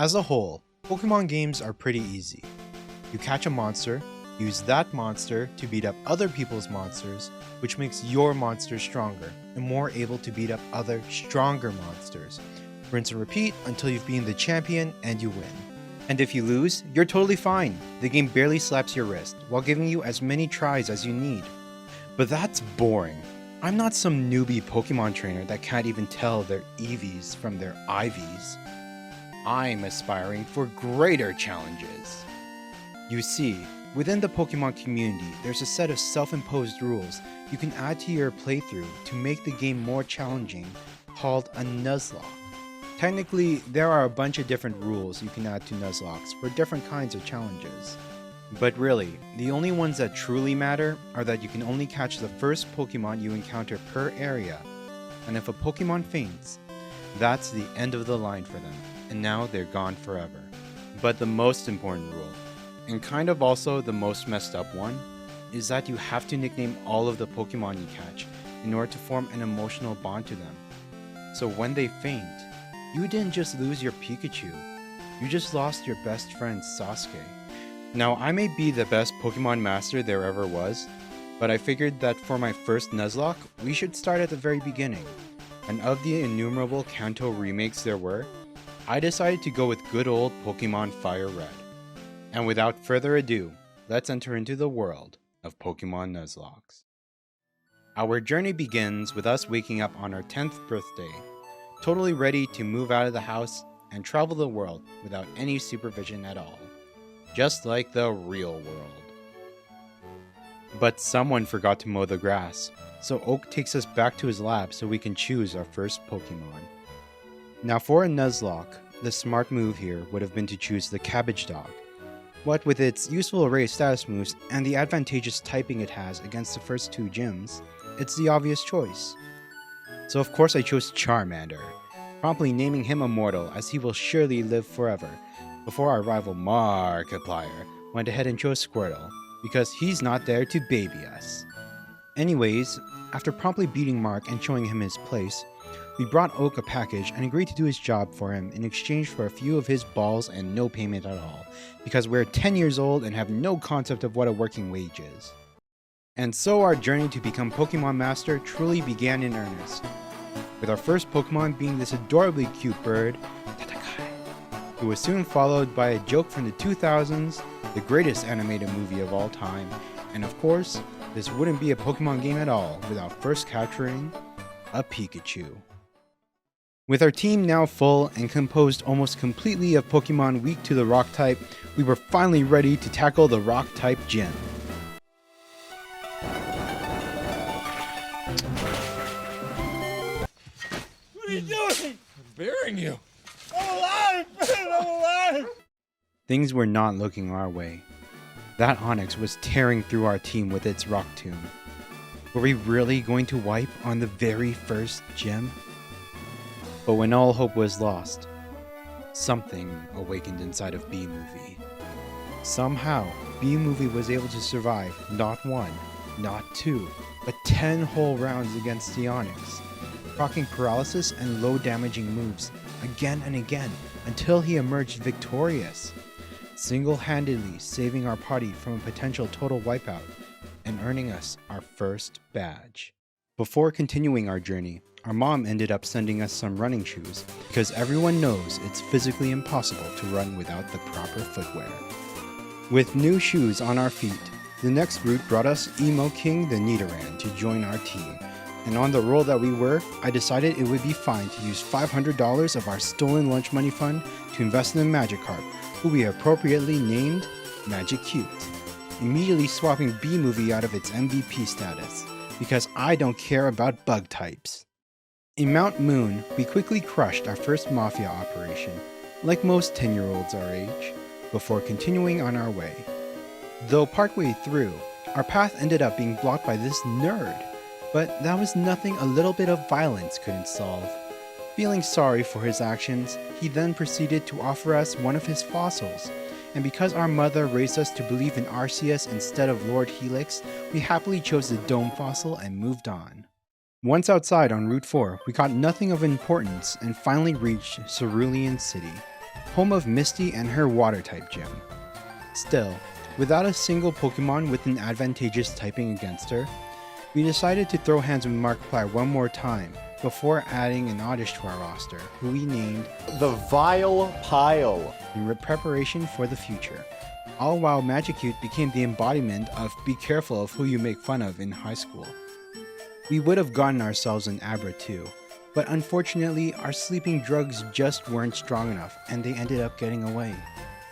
As a whole, Pokemon games are pretty easy. You catch a monster, use that monster to beat up other people's monsters, which makes your monster stronger and more able to beat up other stronger monsters. Rinse and repeat until you've been the champion and you win. And if you lose, you're totally fine. The game barely slaps your wrist while giving you as many tries as you need. But that's boring. I'm not some newbie Pokemon trainer that can't even tell their EVs from their IVs. I'm aspiring for greater challenges. You see, within the Pokemon community, there's a set of self-imposed rules you can add to your playthrough to make the game more challenging, called a Nuzlocke. Technically, there are a bunch of different rules you can add to Nuzlockes for different kinds of challenges. But really, the only ones that truly matter are that you can only catch the first Pokemon you encounter per area, and if a Pokemon faints, that's the end of the line for them, and now they're gone forever. But the most important rule, and kind of also the most messed up one, is that you have to nickname all of the Pokemon you catch in order to form an emotional bond to them. So when they faint, you didn't just lose your Pikachu, you just lost your best friend Sasuke. Now I may be the best Pokemon master there ever was, but I figured that for my first Nuzlocke, we should start at the very beginning. And of the innumerable Kanto remakes there were, I decided to go with good old Pokemon Fire Red. And without further ado, let's enter into the world of Pokemon Nuzlockes. Our journey begins with us waking up on our 10th birthday, totally ready to move out of the house and travel the world without any supervision at all. Just like the real world. But someone forgot to mow the grass, so Oak takes us back to his lab so we can choose our first Pokemon. Now for a Nuzlocke, the smart move here would have been to choose the Cabbage Dog. What with its useful array of status moves and the advantageous typing it has against the first two gyms, it's the obvious choice. So of course I chose Charmander, promptly naming him immortal as he will surely live forever, before our rival Markiplier went ahead and chose Squirtle, because he's not there to baby us. Anyways, after promptly beating Mark and showing him his place, we brought Oak a package and agreed to do his job for him in exchange for a few of his balls and no payment at all, because we're 10 years old and have no concept of what a working wage is. And so our journey to become Pokemon Master truly began in earnest, with our first Pokemon being this adorably cute bird, who was soon followed by a joke from the 2000s, the greatest animated movie of all time, and of course, this wouldn't be a Pokemon game at all without first capturing a Pikachu. With our team now full and composed almost completely of Pokemon weak to the Rock type, we were finally ready to tackle the Rock type gym. What are you doing? I'm burying you. I'm alive! I'm alive! Things were not looking our way. That Onix was tearing through our team with its Rock Tomb. Were we really going to wipe on the very first gym? But when all hope was lost, something awakened inside of B-Movie. Somehow, B-Movie was able to survive not 1, not 2, but 10 whole rounds against the Onix, proccing paralysis and low damaging moves again and again until he emerged victorious, single-handedly saving our party from a potential total wipeout and earning us our first badge. Before continuing our journey, our mom ended up sending us some running shoes because everyone knows it's physically impossible to run without the proper footwear. With new shoes on our feet, the next route brought us Emo King the Nidoran to join our team. And on the roll that we were, I decided it would be fine to use $500 of our stolen lunch money fund to invest in a Magikarp, who we appropriately named Magicute, immediately swapping B-Movie out of its MVP status, because I don't care about bug types. In Mount Moon, we quickly crushed our first Mafia operation, like most 10-year-olds our age, before continuing on our way. Though partway through, our path ended up being blocked by this nerd, but that was nothing a little bit of violence couldn't solve. Feeling sorry for his actions, he then proceeded to offer us one of his fossils, and because our mother raised us to believe in Arceus instead of Lord Helix, we happily chose the Dome fossil and moved on. Once outside on Route 4, we caught nothing of importance and finally reached Cerulean City. home of Misty and her water-type gym. Still, without a single Pokemon with an advantageous typing against her, we decided to throw hands with Markiplier one more time before adding an Oddish to our roster, who we named The Vile Pile. in preparation for the future. All while Magicute became the embodiment of be careful of who you make fun of in high school. We would have gotten ourselves an Abra too, but unfortunately our sleeping drugs just weren't strong enough and they ended up getting away.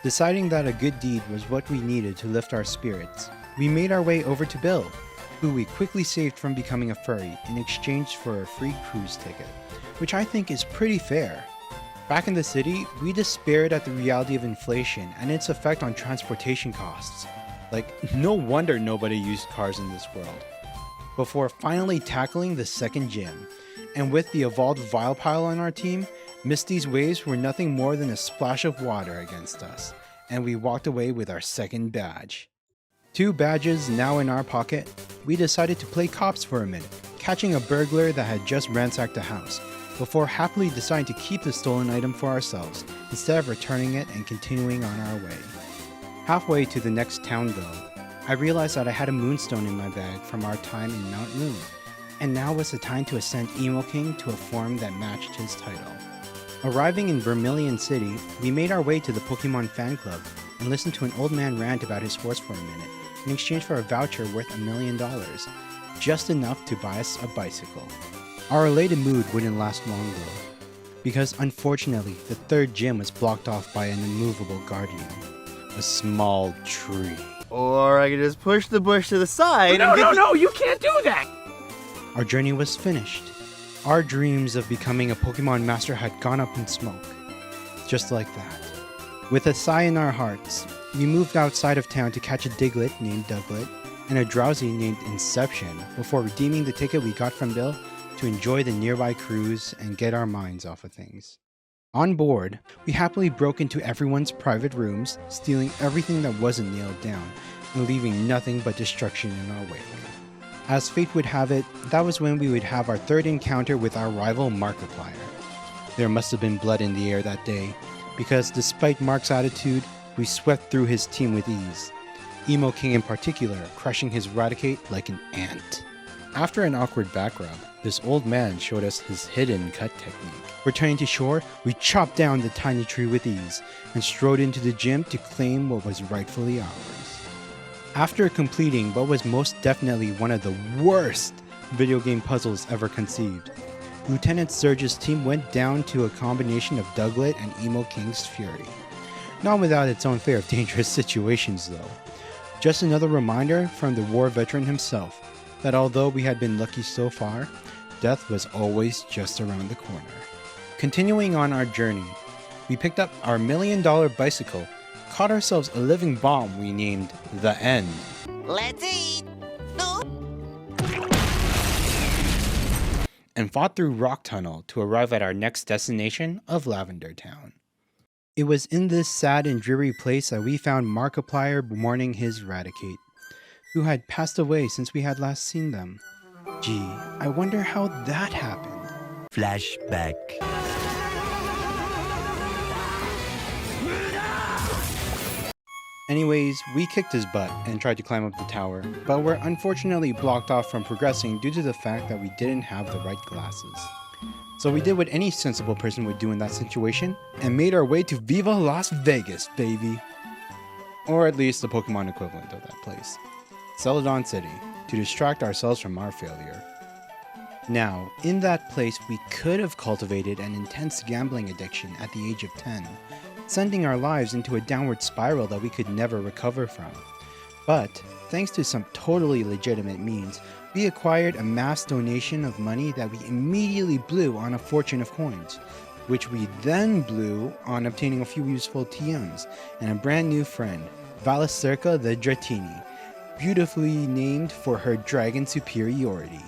Deciding that a good deed was what we needed to lift our spirits, we made our way over to Bill, who we quickly saved from becoming a furry in exchange for a free cruise ticket, which I think is pretty fair. Back in the city, we despaired at the reality of inflation and its effect on transportation costs. Like, no wonder nobody used cars in this world. Before finally tackling the second gym, and with the evolved Vilepile on our team, Misty's waves were nothing more than a splash of water against us, and we walked away with our second badge. 2 badges now in our pocket, we decided to play cops for a minute, catching a burglar that had just ransacked a house, before happily deciding to keep the stolen item for ourselves, instead of returning it and continuing on our way. Halfway to the next town though, I realized that I had a moonstone in my bag from our time in Mount Moon, and now was the time to ascend Emo King to a form that matched his title. Arriving in Vermillion City, we made our way to the Pokemon fan club and listened to an old man rant about his horse for a minute, in exchange for a voucher worth $1 million, just enough to buy us a bicycle. Our elated mood wouldn't last long though, because unfortunately the third gym was blocked off by an immovable guardian, a small tree. Or I could just push the bush to the side. No, you can't do that! Our journey was finished. Our dreams of becoming a Pokemon master had gone up in smoke. Just like that. With a sigh in our hearts, we moved outside of town to catch a Diglett named Douglet and a Drowsy named Inception before redeeming the ticket we got from Bill to enjoy the nearby cruise and get our minds off of things. On board, we happily broke into everyone's private rooms, stealing everything that wasn't nailed down and leaving nothing but destruction in our wake. As fate would have it, that was when we would have our third encounter with our rival Markiplier. There must have been blood in the air that day, because despite Mark's attitude, we swept through his team with ease. Emo King in particular, crushing his Raticate like an ant. After an awkward back rub, this old man showed us his hidden cut technique. Returning to shore, we chopped down the tiny tree with ease, and strode into the gym to claim what was rightfully ours. After completing what was most definitely one of the worst video game puzzles ever conceived, Lieutenant Surge's team went down to a combination of Douglet and Emo King's fury. Not without its own fair of dangerous situations though. Just another reminder from the war veteran himself that although we had been lucky so far, death was always just around the corner. Continuing on our journey, we picked up our $1 million bicycle, caught ourselves a living bomb we named The End. Let's eat! No! And fought through Rock Tunnel to arrive at our next destination of Lavender Town. It was in this sad and dreary place that we found Markiplier mourning his Raticate, who had passed away since we had last seen them. Gee, I wonder how that happened. Flashback. Anyways, we kicked his butt and tried to climb up the tower, but were unfortunately blocked off from progressing due to the fact that we didn't have the right glasses. So we did what any sensible person would do in that situation, and made our way to Viva Las Vegas, baby! Or at least the Pokemon equivalent of that place, Celadon City, to distract ourselves from our failure. Now, in that place we could have cultivated an intense gambling addiction at the age of 10, sending our lives into a downward spiral that we could never recover from. But, thanks to some totally legitimate means, we acquired a mass donation of money that we immediately blew on a fortune of coins, which we then blew on obtaining a few useful TMs and a brand new friend, Valacirca the Dratini, beautifully named for her dragon superiority.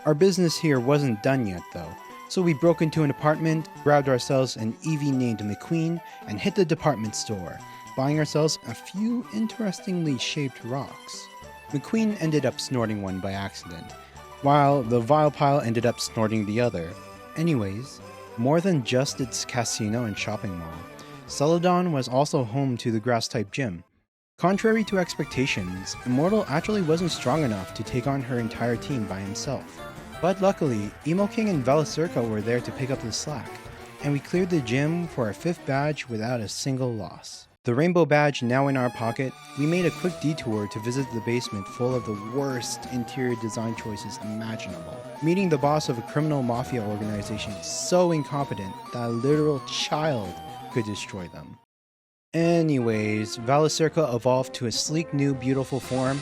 Our business here wasn't done yet though, so we broke into an apartment, grabbed ourselves an Eevee named McQueen, and hit the department store, buying ourselves a few interestingly shaped rocks. McQueen ended up snorting one by accident, while the Vilepile ended up snorting the other. Anyways, More than just its casino and shopping mall, Celadon was also home to the grass-type gym. Contrary to expectations, Immortal actually wasn't strong enough to take on her entire team by himself. But luckily, Emo King and Valacirca were there to pick up the slack, and we cleared the gym for our 5th badge without a single loss. The rainbow badge now in our pocket, we made a quick detour to visit the basement full of the worst interior design choices imaginable, meeting the boss of a criminal mafia organization so incompetent that a literal child could destroy them. Anyways, Valacirca evolved to a sleek new beautiful form,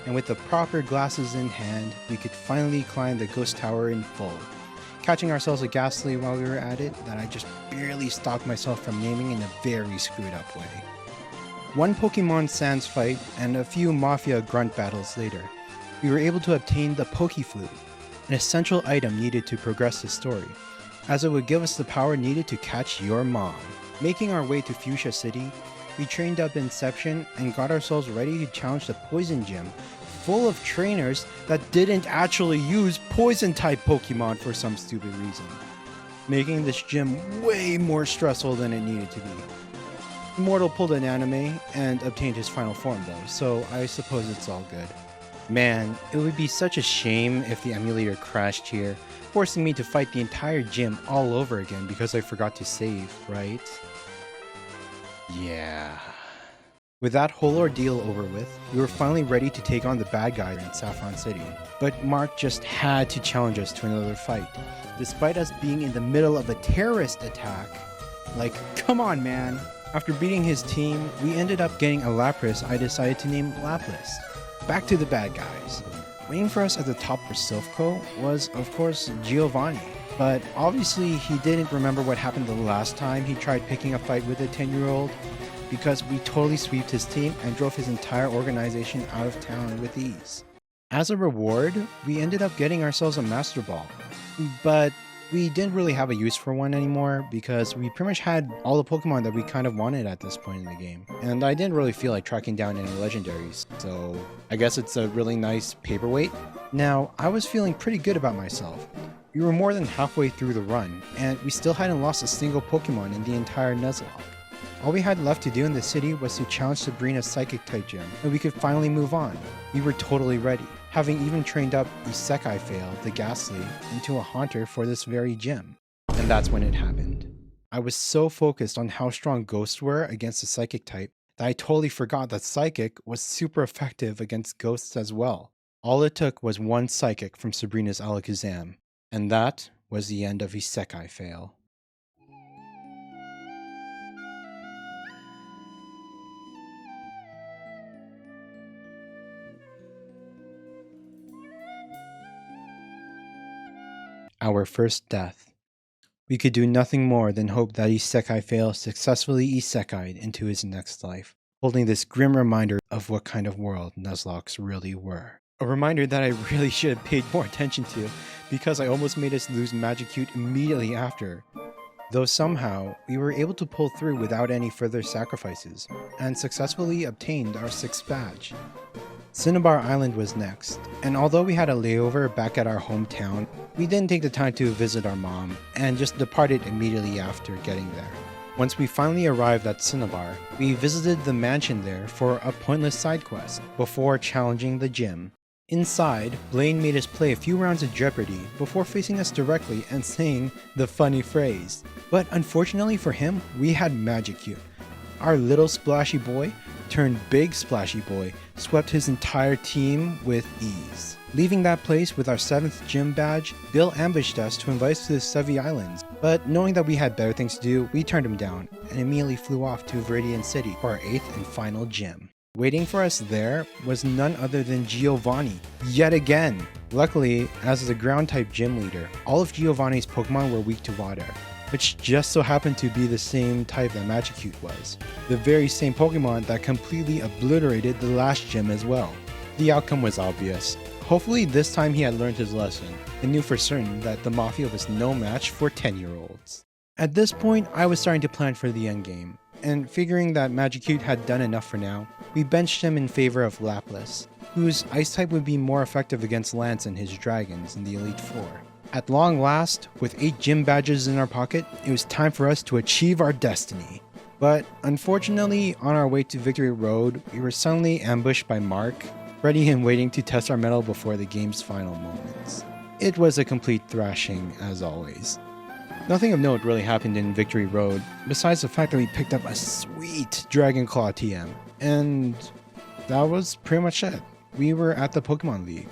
and with the proper glasses in hand, we could finally climb the ghost tower in full, catching ourselves a ghastly while we were at it that I just barely stopped myself from naming in a very screwed up way. One Pokemon Sans fight and a few Mafia grunt battles later, we were able to obtain the Pokeflute, an essential item needed to progress the story, as it would give us the power needed to catch your mom. Making our way to Fuchsia City, we trained up Inception and got ourselves ready to challenge the Poison Gym, full of trainers that didn't actually use Poison-type Pokemon for some stupid reason, making this gym way more stressful than it needed to be. Immortal pulled an anime and obtained his final form though, so I suppose it's all good. Man, it would be such a shame if the emulator crashed here, forcing me to fight the entire gym all over again because I forgot to save, right? Yeah. With that whole ordeal over with, we were finally ready to take on the bad guy in Saffron City. But Mark just had to challenge us to another fight, despite us being in the middle of a terrorist attack. Like, come on, man. After beating his team, we ended up getting a Lapras I decided to name Lapras. Back to the bad guys. Waiting for us at the top for Silph Co was, of course, Giovanni. But obviously he didn't remember what happened the last time he tried picking a fight with a 10-year-old, because we totally sweeped his team and drove his entire organization out of town with ease. As a reward, we ended up getting ourselves a Master Ball, but we didn't really have a use for one anymore because we pretty much had all the Pokemon that we kind of wanted at this point in the game, and I didn't really feel like tracking down any legendaries, so I guess it's a really nice paperweight. Now, I was feeling pretty good about myself. We were more than halfway through the run, and we still hadn't lost a single Pokemon in the entire Nuzlocke. All we had left to do in the city was to challenge Sabrina's Psychic-type gym, and we could finally move on. We were totally ready, having even trained up Isekai Fail, the Ghastly, into a Haunter for this very gym. And that's when it happened. I was so focused on how strong Ghosts were against the Psychic-type that I totally forgot that Psychic was super effective against Ghosts as well. All it took was one Psychic from Sabrina's Alakazam, and that was the end of Isekai Fail. Our first death. We could do nothing more than hope that Isekai Fail successfully isekai'd into his next life, holding this grim reminder of what kind of world Nuzlocks really were. A reminder that I really should have paid more attention to, because I almost made us lose Magicute immediately after. Though somehow, we were able to pull through without any further sacrifices, and successfully obtained our 6th badge. Cinnabar Island was next, and although we had a layover back at our hometown, we didn't take the time to visit our mom, and just departed immediately after getting there. Once we finally arrived at Cinnabar, we visited the mansion there for a pointless side quest, before challenging the gym. Inside, Blaine made us play a few rounds of Jeopardy before facing us directly and saying the funny phrase. But unfortunately for him, we had Magicute. Our little splashy boy turned big splashy boy swept his entire team with ease. Leaving that place with our 7th gym badge, Bill ambushed us to invite us to the Sevi Islands, but knowing that we had better things to do, we turned him down and immediately flew off to Viridian City for our 8th and final gym. Waiting for us there was none other than Giovanni, yet again. Luckily, as the ground-type gym leader, all of Giovanni's Pokemon were weak to water, which just so happened to be the same type that Magicute was. The very same Pokemon that completely obliterated the last gym as well. The outcome was obvious. Hopefully this time he had learned his lesson, and knew for certain that the Mafia was no match for 10-year-olds. At this point, I was starting to plan for the endgame, and figuring that Magicute had done enough for now, we benched him in favor of Lapras, whose Ice-type would be more effective against Lance and his dragons in the Elite Four. At long last, with 8 gym badges in our pocket, it was time for us to achieve our destiny. But unfortunately, on our way to Victory Road, we were suddenly ambushed by Mark, ready and waiting to test our mettle before the game's final moments. It was a complete thrashing, as always. Nothing of note really happened in Victory Road, besides the fact that we picked up a sweet Dragon Claw TM, and that was pretty much it. We were at the Pokemon League,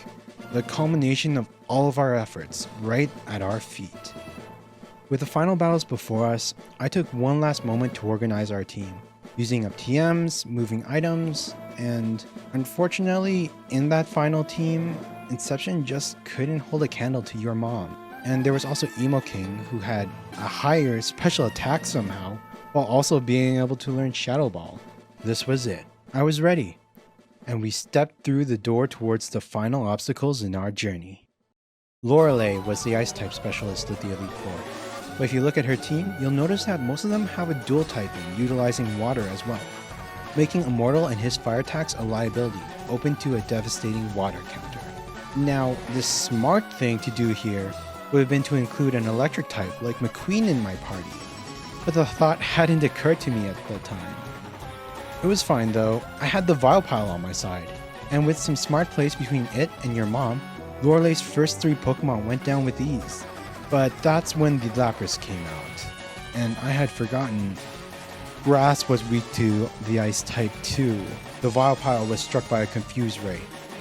the culmination of all of our efforts, right at our feet. With the final battles before us, I took one last moment to organize our team, using up TMs, moving items, and unfortunately, in that final team, Inception just couldn't hold a candle to your mom. And there was also Emo King, who had a higher special attack somehow, while also being able to learn Shadow Ball. This was it. I was ready. And we stepped through the door towards the final obstacles in our journey. Lorelei was the Ice-type specialist of the Elite Four. But if you look at her team, you'll notice that most of them have a dual typing, utilizing water as well, making Immortal and his fire attacks a liability, open to a devastating water counter. Now, the smart thing to do here would have been to include an electric type like McQueen in my party, but the thought hadn't occurred to me at the time. It was fine though, I had the Vilepile on my side, and with some smart plays between it and your mom, Lorelei's first 3 Pokemon went down with ease. But that's when the Lapras came out, and I had forgotten. Grass was weak to the Ice type too. The Vilepile was struck by a Confuse Ray,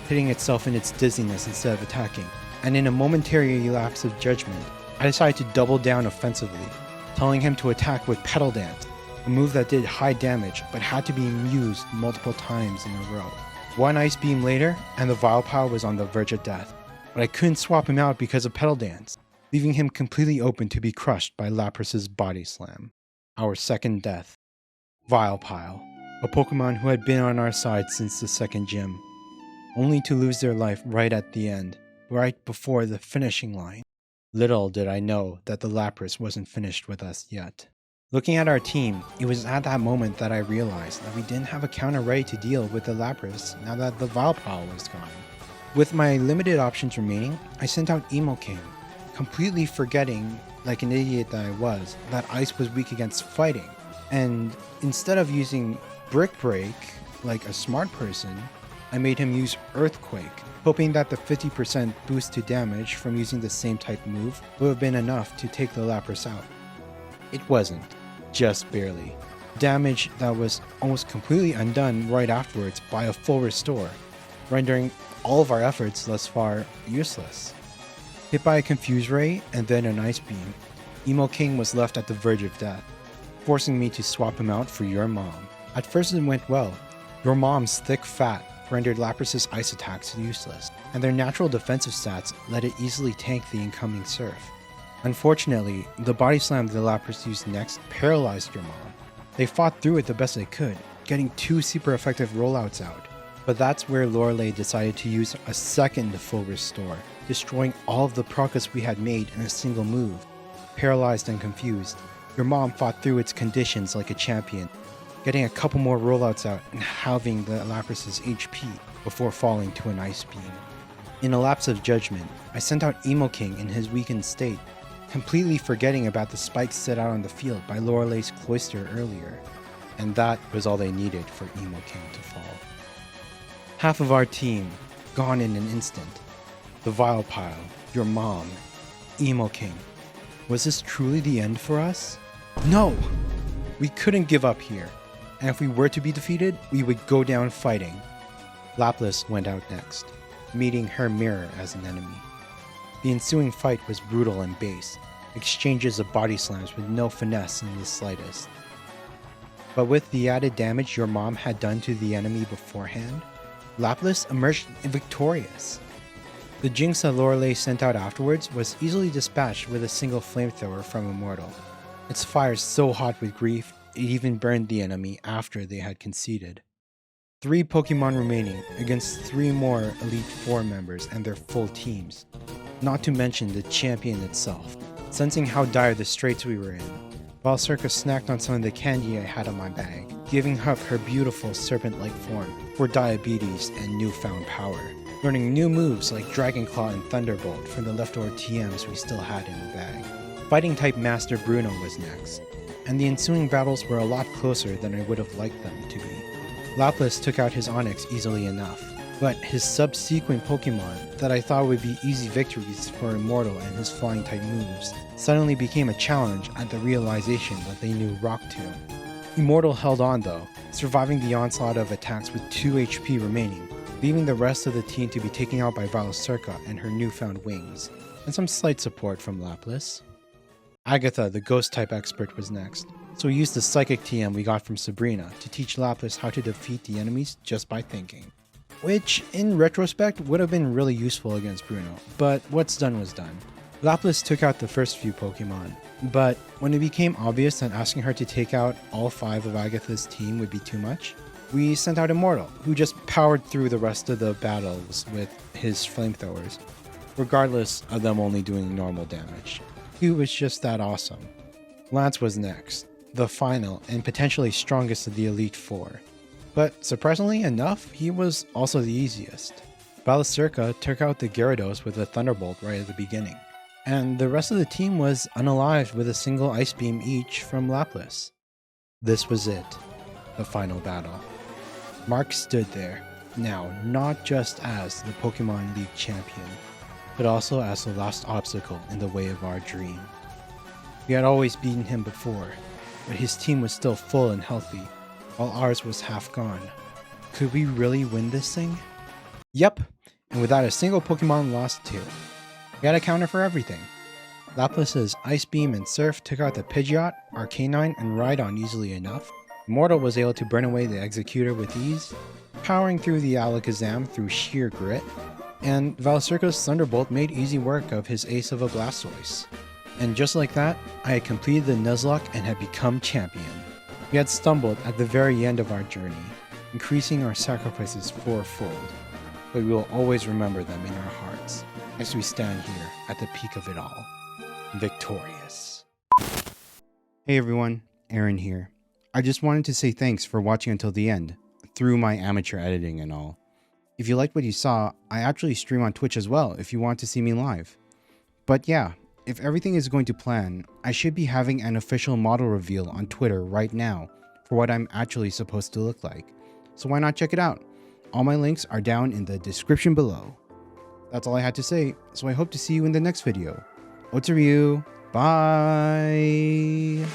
hitting itself in its dizziness instead of attacking, and in a momentary lapse of judgment, I decided to double down offensively, telling him to attack with Petal Dance, a move that did high damage but had to be used multiple times in a row. One Ice Beam later, and the Vilepile was on the verge of death, but I couldn't swap him out because of Petal Dance, leaving him completely open to be crushed by Lapras's Body Slam. Our second death. Vilepile, a Pokemon who had been on our side since the second gym, only to lose their life right at the end, right before the finishing line. Little did I know that the Lapras wasn't finished with us yet. Looking at our team, it was at that moment that I realized that we didn't have a counter ready to deal with the Lapras now that the Vilepile was gone. With my limited options remaining, I sent out Emo King, completely forgetting, like an idiot that I was, that Ice was weak against fighting. And instead of using Brick Break, like a smart person, I made him use Earthquake, hoping that the 50% boost to damage from using the same type move would have been enough to take the Lapras out. It wasn't, just barely. Damage that was almost completely undone right afterwards by a full restore, rendering all of our efforts thus far useless. Hit by a Confuse Ray and then an Ice Beam, Emo King was left at the verge of death, forcing me to swap him out for your mom. At first it went well. Your mom's thick fat rendered Lapras's ice attacks useless, and their natural defensive stats let it easily tank the incoming Surf. Unfortunately, the Body Slam the Lapras used next paralyzed your mom. They fought through it the best they could, getting 2 super effective rollouts out. But that's where Lorelei decided to use a second full restore, destroying all of the progress we had made in a single move. Paralyzed and confused, your mom fought through its conditions like a champion, getting a couple more rollouts out and halving the Lapras's HP before falling to an Ice Beam. In a lapse of judgment, I sent out Emo King in his weakened state, completely forgetting about the spikes set out on the field by Lorelei's Cloyster earlier, and that was all they needed for Emo King to fall. Half of our team, gone in an instant. The Vilepile, your mom, Emo King. Was this truly the end for us? No! We couldn't give up here, and if we were to be defeated, we would go down fighting. Lapras went out next, meeting her mirror as an enemy. The ensuing fight was brutal and base, exchanges of body slams with no finesse in the slightest. But with the added damage your mom had done to the enemy beforehand, Lapras emerged victorious. The Jinx that Lorelei sent out afterwards was easily dispatched with a single flamethrower from Immortal. Its fire so hot with grief, it even burned the enemy after they had conceded. 3 Pokemon remaining against 3 more Elite Four members and their full teams. Not to mention the champion itself. Sensing how dire the straits we were in, Valacirca snacked on some of the candy I had in my bag, giving up her beautiful serpent-like form for diabetes and newfound power. learning new moves like Dragon Claw and Thunderbolt from the leftover TMs we still had in the bag. Fighting type Master Bruno was next, and the ensuing battles were a lot closer than I would have liked them to be. Lapras took out his Onix easily enough, but his subsequent Pokemon that I thought would be easy victories for Immortal and his flying type moves suddenly became a challenge at the realization that they knew Rock Tomb. Immortal held on though, surviving the onslaught of attacks with 2 HP remaining, leaving the rest of the team to be taken out by Valacirca and her newfound wings, and some slight support from Lapras. Agatha, the ghost type expert, was next, so we used the psychic TM we got from Sabrina to teach Lapras how to defeat the enemies just by thinking. Which, in retrospect, would have been really useful against Bruno, but what's done was done. Lapras took out the first few Pokemon, but when it became obvious that asking her to take out all 5 of Agatha's team would be too much, we sent out Immortal, who just powered through the rest of the battles with his flamethrowers, regardless of them only doing normal damage. He was just that awesome. Lance was next, the final and potentially strongest of the Elite Four. But surprisingly enough, he was also the easiest. Valacirca took out the Gyarados with a Thunderbolt right at the beginning, and the rest of the team was unalived with a single Ice Beam each from Lapras. This was it, the final battle. Mark stood there, now not just as the Pokemon League champion, but also as the last obstacle in the way of our dream. We had always beaten him before, but his team was still full and healthy, while ours was half gone. Could we really win this thing? Yep, and without a single Pokemon lost too. We had a counter for everything. Lapras' Ice Beam and Surf took out the Pidgeot, Arcanine, and Rhydon easily enough. Immortal was able to burn away the Executor with ease, powering through the Alakazam through sheer grit, and Valacirca's Thunderbolt made easy work of his ace of a Blastoise. And just like that, I had completed the Nuzlocke and had become champion. We had stumbled at the very end of our journey, increasing our sacrifices fourfold, but we will always remember them in our hearts as we stand here at the peak of it all, victorious. Hey everyone, Aaron here. I just wanted to say thanks for watching until the end, through my amateur editing and all. If you liked what you saw, I actually stream on Twitch as well if you want to see me live. But yeah, if everything is going to plan, I should be having an official model reveal on Twitter right now for what I'm actually supposed to look like. So why not check it out? All my links are down in the description below. That's all I had to say, so I hope to see you in the next video. Otsu, bye!